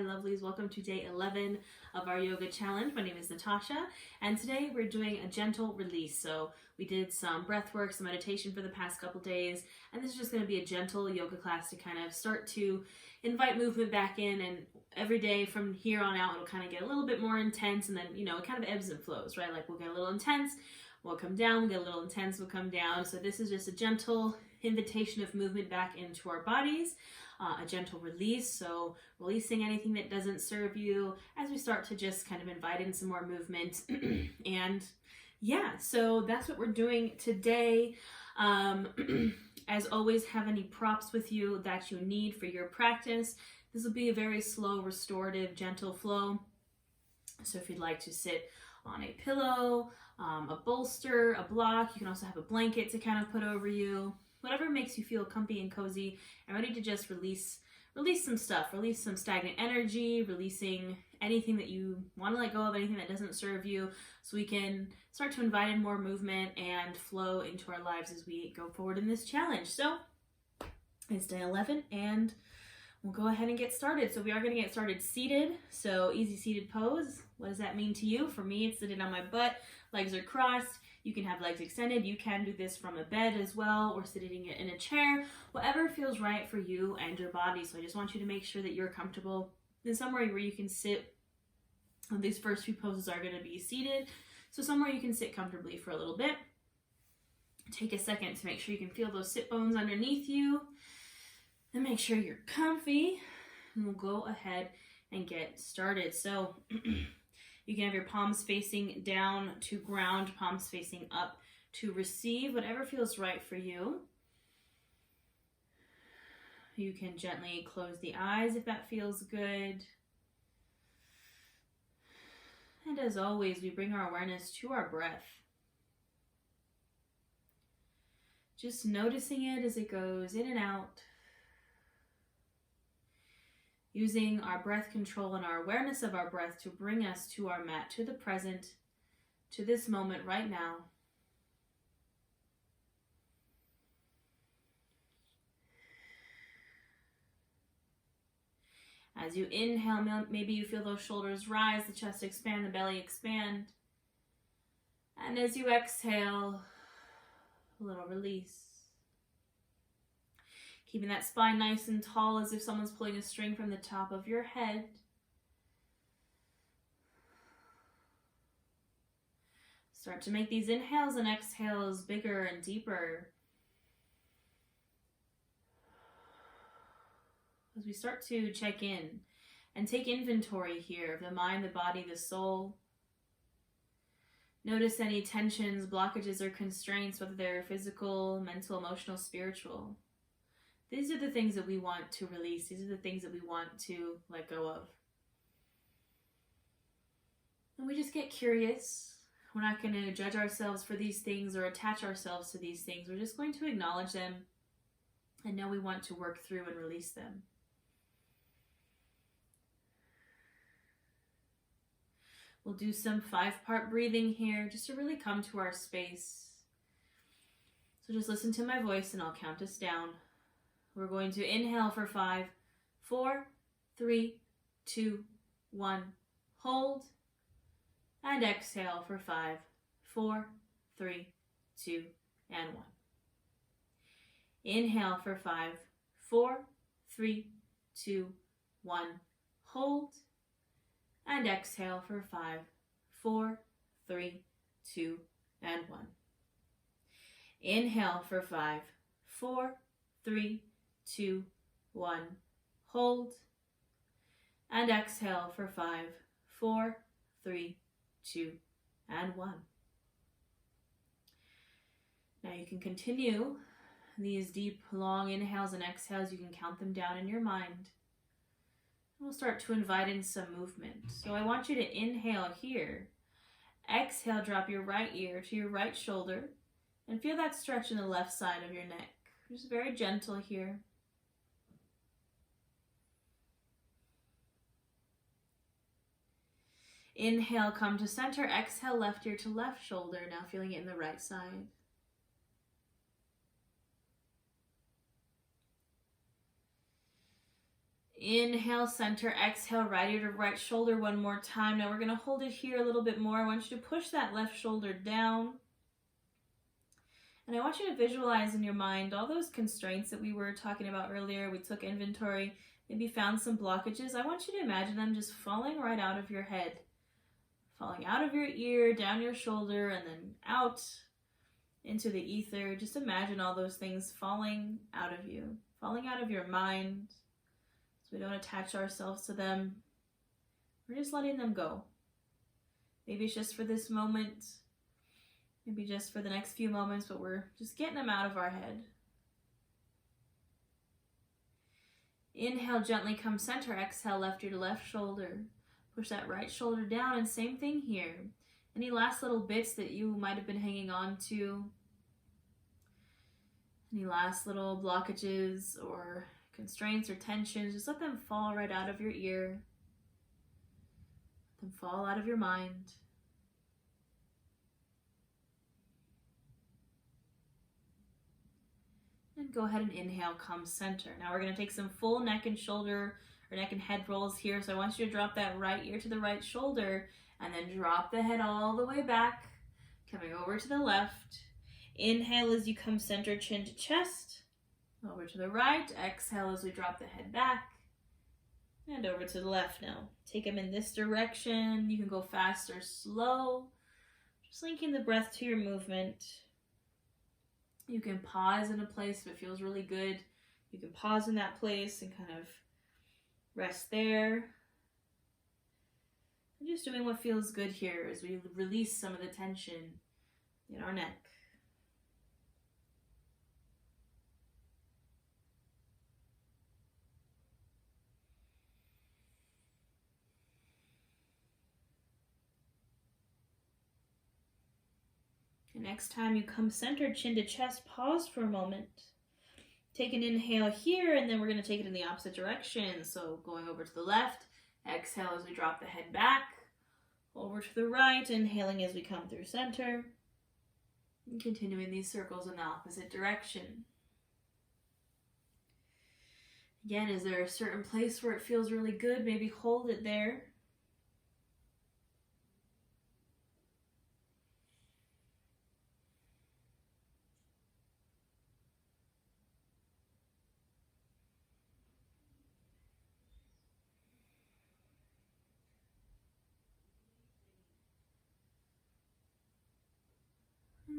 my lovelies. Welcome to day 11 of our yoga challenge. My name is Natasha, and today we're doing a gentle release. So we did some breath work, some meditation for the past couple days, and this is just going to be a gentle yoga class to kind of start to invite movement back in. And every day from here on out, it'll kind of get a little bit more intense, and then, you know, it kind of ebbs and flows, right? Like we'll get a little intense, we'll come down, we'll get a little intense, we'll come down. So this is just a gentle invitation of movement back into our bodies. A gentle release, so releasing anything that doesn't serve you as we start to just kind of invite in some more movement. And yeah, so that's what we're doing today. As always, have any props with you that you need for your practice. This will be a very slow, restorative, gentle flow. So if you'd like to sit on a pillow, a bolster, a block, you can also have a blanket to kind of put over you. Whatever makes you feel comfy and cozy and ready to just release some stuff, release some stagnant energy, releasing anything that you want to let go of, anything that doesn't serve you, so we can start to invite in more movement and flow into our lives as we go forward in this challenge. So it's day 11 and we'll go ahead and get started. So we are going to get started seated. So easy seated pose. What does that mean to you? For me, it's sitting on my butt, legs are crossed. You can have legs extended. You can do this from a bed as well, or sitting in a chair, whatever feels right for you and your body. So I just want you to make sure that you're comfortable in somewhere where you can sit. These first few poses are going to be seated. So somewhere you can sit comfortably for a little bit. Take a second to make sure you can feel those sit bones underneath you. And make sure you're comfy. And we'll go ahead and get started. So you can have your palms facing down to ground, palms facing up to receive, whatever feels right for you. You can gently close the eyes if that feels good. And as always, we bring our awareness to our breath. Just noticing it as it goes in and out. Using our breath control and our awareness of our breath to bring us to our mat, to the present, to this moment right now. As you inhale, maybe you feel those shoulders rise, the chest expand, the belly expand. And as you exhale, a little release. Keeping that spine nice and tall as if someone's pulling a string from the top of your head. Start to make these inhales and exhales bigger and deeper. As we start to check in and take inventory here of the mind, the body, the soul. Notice any tensions, blockages, or constraints, whether they're physical, mental, emotional, spiritual. These are the things that we want to release. These are the things that we want to let go of. And we just get curious. We're not going to judge ourselves for these things or attach ourselves to these things. We're just going to acknowledge them and know we want to work through and release them. We'll do some 5-part breathing here just to really come to our space. So just listen to my voice and I'll count us down. We're going to inhale for 5, 4, 3, 2, 1. Hold. And exhale for 5, 4, 3, 2, and 1. Inhale for 5, 4, 3, 2, 1. Hold. And exhale for 5, 4, 3, 2, and 1. Inhale for 5, 4, 3, 2, 1. Hold. And exhale for 5, 4, 3, 2, and 1. Now you can continue these deep, long inhales and exhales. You can count them down in your mind. We'll start to invite in some movement. So I want you to inhale here. Exhale, drop your right ear to your right shoulder and feel that stretch in the left side of your neck. Just very gentle here. Inhale, come to center. Exhale, left ear to left shoulder. Now feeling it in the right side. Inhale, center, exhale, right ear to right shoulder one more time. Now we're going to hold it here a little bit more. I want you to push that left shoulder down. And I want you to visualize in your mind all those constraints that we were talking about earlier. We took inventory, maybe found some blockages. I want you to imagine them just falling right out of your head, falling out of your ear, down your shoulder, and then out into the ether. Just imagine all those things falling out of you, falling out of your mind, so we don't attach ourselves to them. We're just letting them go. Maybe it's just for this moment, maybe just for the next few moments, but we're just getting them out of our head. Inhale, gently come center. Exhale, left ear to left shoulder. Push that right shoulder down, and same thing here. Any last little bits that you might have been hanging on to? Any last little blockages or constraints or tensions? Just let them fall right out of your ear. Let them fall out of your mind. And go ahead and inhale, come center. Now we're going to take some full neck and shoulder or neck and head rolls here. So I want you to drop that right ear to the right shoulder and then drop the head all the way back, coming over to the left. Inhale as you come center, chin to chest, over to the right. Exhale as we drop the head back and over to the left now. Take them in this direction. You can go fast or slow, just linking the breath to your movement. You can pause in a place if it feels really good. You can pause in that place and kind of rest there. I'm just doing what feels good here as we release some of the tension in our neck. And next time you come centered, chin to chest, pause for a moment. Take an inhale here, and then we're going to take it in the opposite direction. So going over to the left, exhale as we drop the head back, over to the right, inhaling as we come through center, and continuing these circles in the opposite direction. Again, is there a certain place where it feels really good? Maybe hold it there.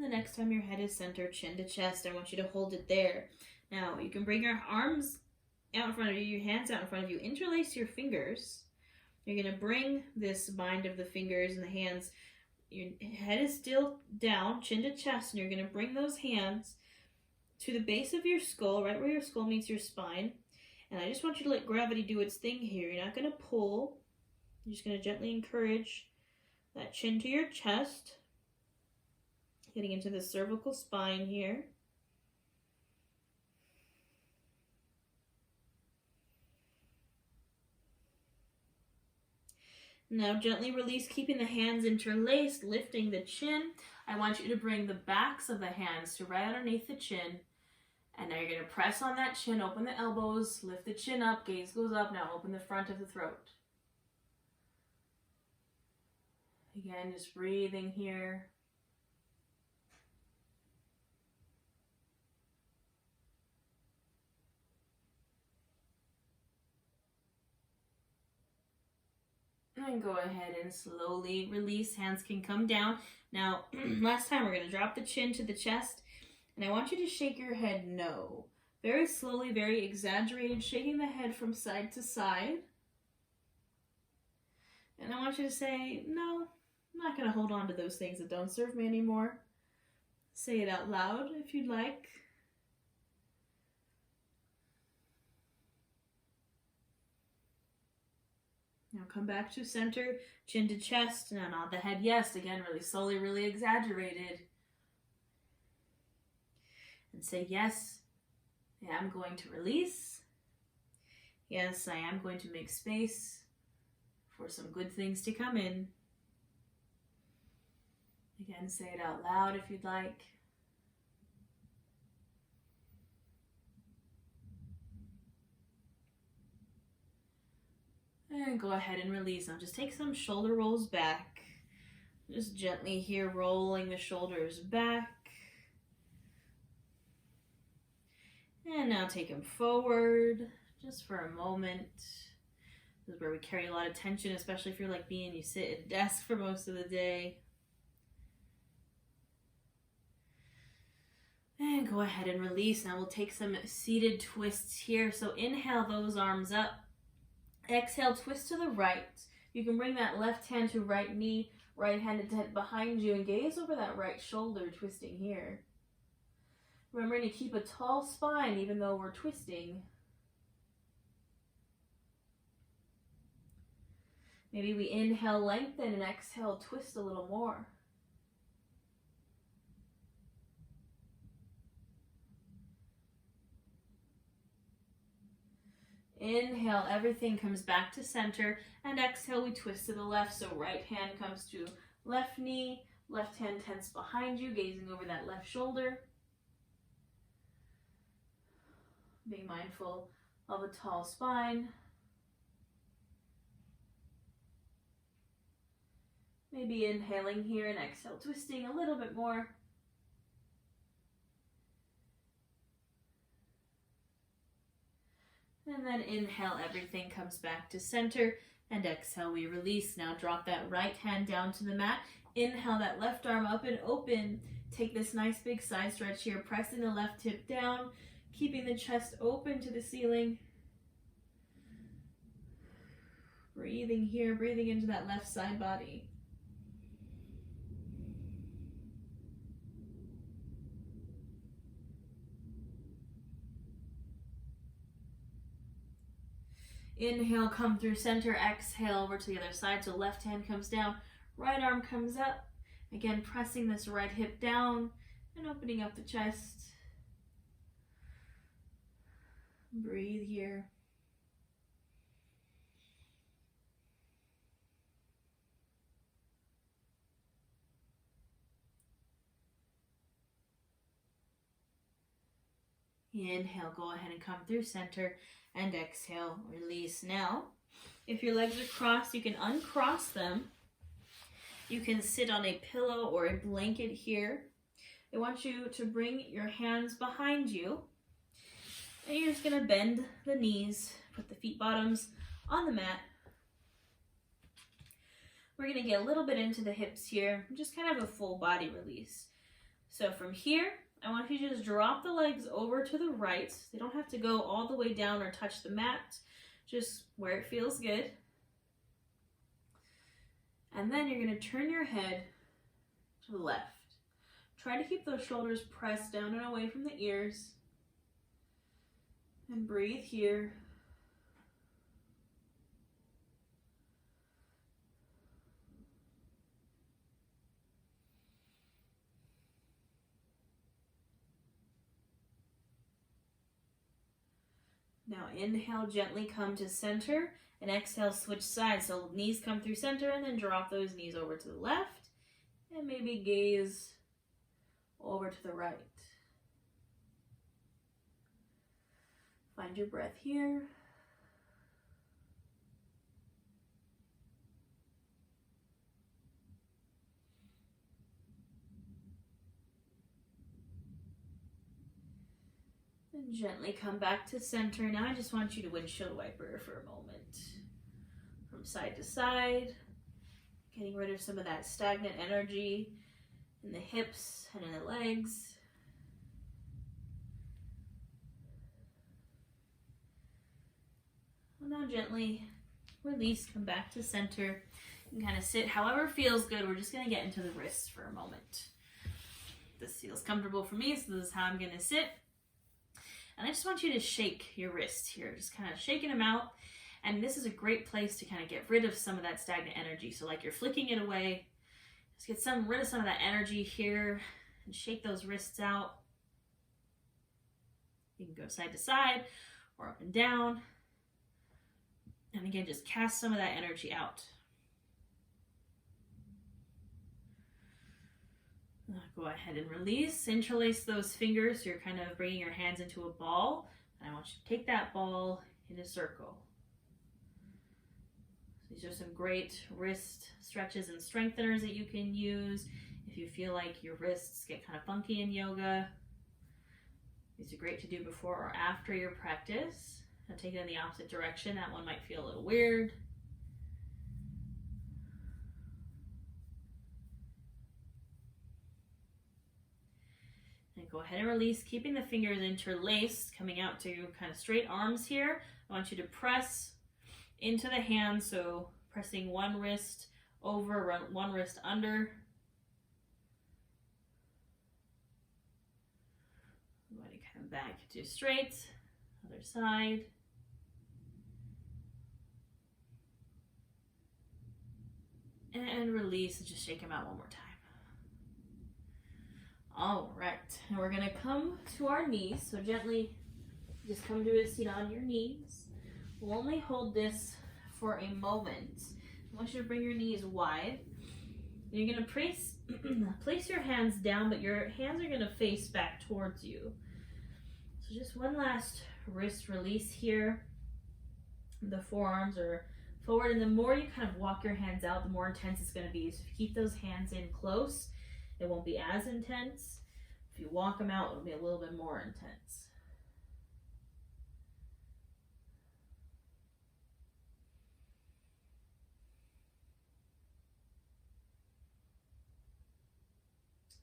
The next time your head is centered, chin to chest, I want you to hold it there. Now, you can bring your arms out in front of you, your hands out in front of you, interlace your fingers. You're going to bring this bind of the fingers and the hands. Your head is still down, chin to chest, and you're going to bring those hands to the base of your skull, right where your skull meets your spine. And I just want you to let gravity do its thing here. You're not going to pull. You're just going to gently encourage that chin to your chest. Getting into the cervical spine here. Now gently release, keeping the hands interlaced, lifting the chin. I want you to bring the backs of the hands to right underneath the chin. And now you're going to press on that chin, open the elbows, lift the chin up, gaze goes up. Now open the front of the throat. Again, just breathing here. And go ahead and slowly release. Hands can come down. Now, last time we're going to drop the chin to the chest. And I want you to shake your head no. Very slowly, very exaggerated, shaking the head from side to side. And I want you to say, no, I'm not going to hold on to those things that don't serve me anymore. Say it out loud if you'd like. Now come back to center, chin to chest. Now nod the head yes. Again, really slowly, really exaggerated. And say, yes, I am going to release. Yes, I am going to make space for some good things to come in. Again, say it out loud if you'd like. And go ahead and release. Now just take some shoulder rolls back. Just gently here rolling the shoulders back. And now take them forward just for a moment. This is where we carry a lot of tension, especially if you're like me and you sit at a desk for most of the day. And go ahead and release. Now we'll take some seated twists here. So inhale those arms up. Exhale, twist to the right. You can bring that left hand to right knee, right hand behind you, and gaze over that right shoulder, twisting here. Remembering to keep a tall spine even though we're twisting. Maybe we inhale, lengthen, and exhale, twist a little more. Inhale, everything comes back to center, and exhale, we twist to the left. So right hand comes to left knee, left hand tense behind you, gazing over that left shoulder. Being mindful of a tall spine. Maybe inhaling here and exhale, twisting a little bit more. And then inhale, everything comes back to center, and exhale, we release. Now drop that right hand down to the mat. Inhale that left arm up and open. Take this nice big side stretch here, pressing the left hip down, keeping the chest open to the ceiling. Breathing here, breathing into that left side body. Inhale, come through center. Exhale over to the other side. So left hand comes down, right arm comes up. Again, pressing this right hip down and opening up the chest. Breathe here. Inhale, go ahead and come through center, and exhale, release. Now, if your legs are crossed, you can uncross them. You can sit on a pillow or a blanket here. I want you to bring your hands behind you, and you're just gonna bend the knees, put the feet bottoms on the mat. We're gonna get a little bit into the hips here, just kind of a full body release. So from here, I want you to just drop the legs over to the right. They don't have to go all the way down or touch the mat, just where it feels good. And then you're going to turn your head to the left. Try to keep those shoulders pressed down and away from the ears. And breathe here. Now inhale, gently come to center, and exhale, switch sides. So knees come through center, and then drop those knees over to the left, and maybe gaze over to the right. Find your breath here. And gently come back to center. Now I just want you to windshield wiper for a moment. From side to side, getting rid of some of that stagnant energy in the hips and in the legs. And now gently release, come back to center. You can kind of sit however feels good. We're just going to get into the wrists for a moment. This feels comfortable for me, so this is how I'm going to sit. And I just want you to shake your wrists here, just kind of shaking them out. And this is a great place to kind of get rid of some of that stagnant energy. So like you're flicking it away, just get rid of some of that energy here and shake those wrists out. You can go side to side or up and down. And again, just cast some of that energy out. Go ahead and release. Interlace those fingers. So you're kind of bringing your hands into a ball. And I want you to take that ball in a circle. These are some great wrist stretches and strengtheners that you can use if you feel like your wrists get kind of funky in yoga. These are great to do before or after your practice. Now take it in the opposite direction. That one might feel a little weird. And go ahead and release, keeping the fingers interlaced, coming out to kind of straight arms here. I want you to press into the hands, so pressing one wrist over, one wrist under. I'm going to come back to straight, other side. And release, and just shake them out one more time. All right, and we're gonna come to our knees, so gently just come to a seat on your knees. We'll only hold this for a moment. I want you to bring your knees wide. You're gonna place your hands down, but your hands are gonna face back towards you. So just one last wrist release here. The forearms are forward, and the more you kind of walk your hands out, the more intense it's gonna be. So if you keep those hands in close, it won't be as intense. If you walk them out, it'll be a little bit more intense.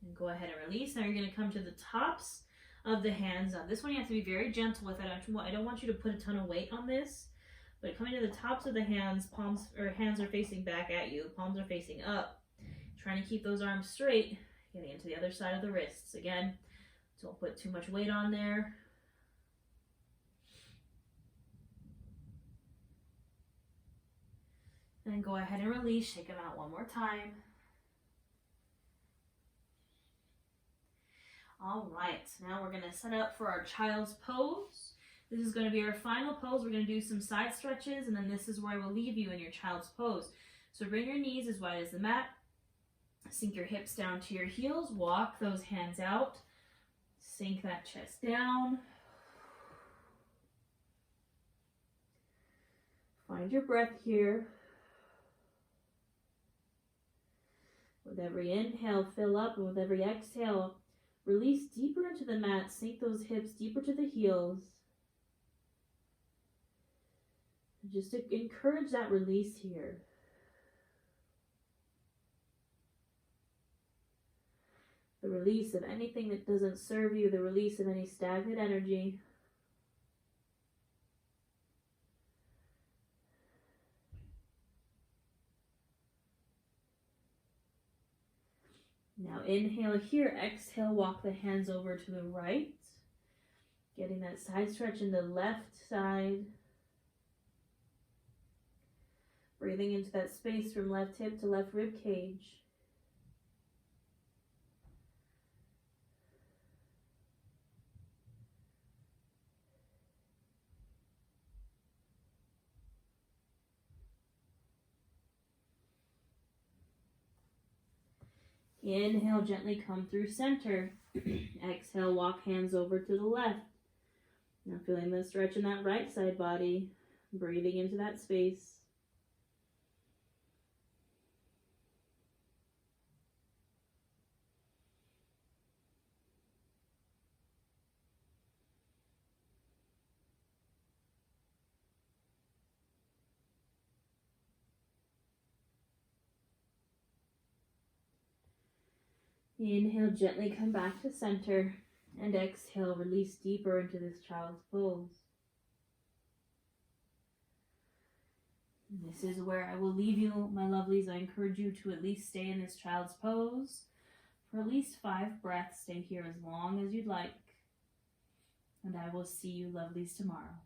And go ahead and release. Now you're going to come to the tops of the hands. Now this one you have to be very gentle with it. I don't want you to put a ton of weight on this, but coming to the tops of the hands, hands are facing back at you, palms are facing up. Trying to keep those arms straight, getting into the other side of the wrists. Again, don't put too much weight on there. And go ahead and release, shake them out one more time. All right, now we're gonna set up for our child's pose. This is gonna be our final pose. We're gonna do some side stretches, and then this is where I will leave you in your child's pose. So bring your knees as wide as the mat. Sink your hips down to your heels. Walk those hands out. Sink that chest down. Find your breath here. With every inhale, fill up, and with every exhale, release deeper into the mat. Sink those hips deeper to the heels. Just to encourage that release here. The release of anything that doesn't serve you, the release of any stagnant energy. Now inhale here, exhale, walk the hands over to the right. Getting that side stretch in the left side. Breathing into that space from left hip to left rib cage. Inhale, gently come through center. Exhale, walk hands over to the left. Now feeling the stretch in that right side body. Breathing into that space. Inhale, gently come back to center, and exhale, release deeper into this child's pose. This is where I will leave you, my lovelies. I encourage you to at least stay in this child's pose for at least 5 breaths. Stay here as long as you'd like, and I will see you, lovelies, tomorrow.